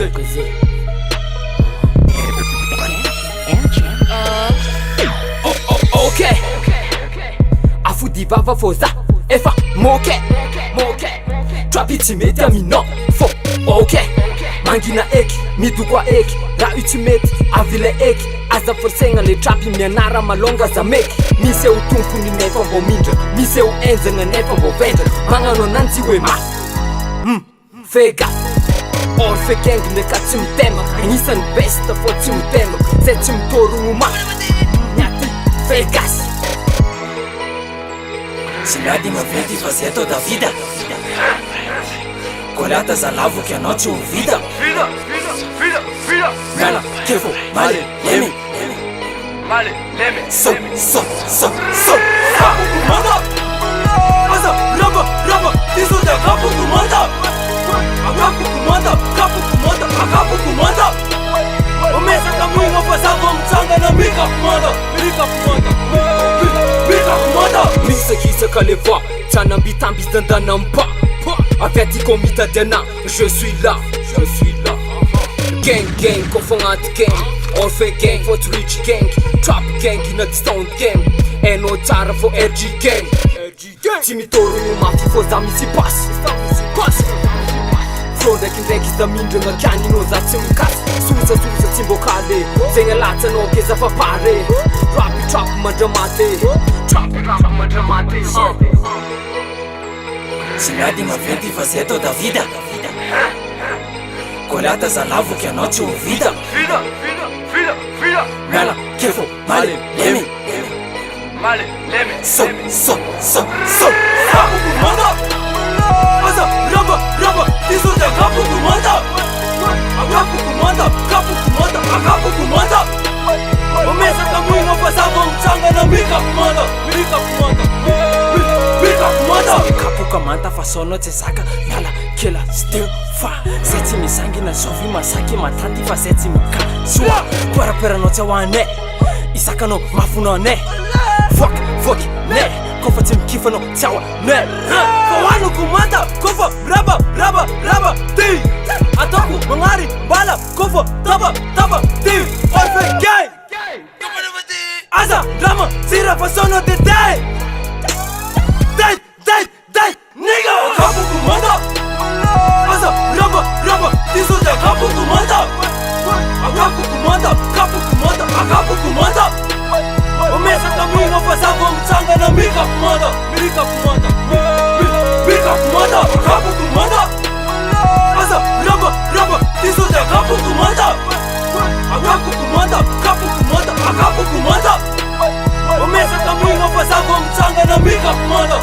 Okay. Afudi vava foza efa moke Trapi tsy mety aminao fô okay. Mangina eky midokwa eky raha io tsy mety avila eky aza forsegna le trapi mianara malonga za meky misy eo tompony nefa mbô mindra misy eo enjagna nefa mbô vendra magnano ananjy hoe ma fega or fekeng ndraka tsy mitembaka agnisan'ny best fô tsy mitembaka zay tsy mitorogno ma niaty fegasy Sinadi maventy fa zay atao Davida Kolata zalavo che anao tsy ho vida Miala kefo male lemy So Kapu kumanda Asa raba Tiso de kapu kumanda Kapu kumanda Omesa kaminga pasava mchanga na mika kumanda Misakisaka le voix tsanambitambis dandanampa Avy ko mitadiana je suis là Gang kofo agnaty gang Orphe gang fô tsy rich gang Trap gang ina stone gang Eno tsara fô RG gang Tsy mitorogno mafy fô za misy pasy Flow ndraikindraiky izy da mindrana kiany inô za tsy mikasy Sosa tsy mbôkaly Zegny alatsanao ke za fa pare Rapi trap mandramate Sinadi maventy fa zay atao Davida Kolata zalavo che anao tsy ho vida Miala kefo male lemy So Kapu kumanda Asa raba Tiso de kapu kumanda Kapu kumanda Omesa kaminga pasava mchanga na mika kumanda Kapu kamanta fa sono tsy zaka miala kela steo fa zay tsy misangina sovy masaky matanty fa zay tsy mika soa Peraperanao tsy ahoanay isakanao mafonao anay Foky ne kofa tsy mikifanao tsy ahoanay Fawano kumanda kofa raba ti Ataoko magnary mbala kofa taba ti Orphe gang Asa drama sira fa sono de day Nigga Kapu kumanda Asa raba Tiso de kapu kumanda Kapu kumanda Omesa kaminga pasava mchanga na mika kumanda Kapu kumanda Asa raba Tiso de kapu kumanda Kapu kumanda Omesa kaminga pasava mchanga na mika kumanda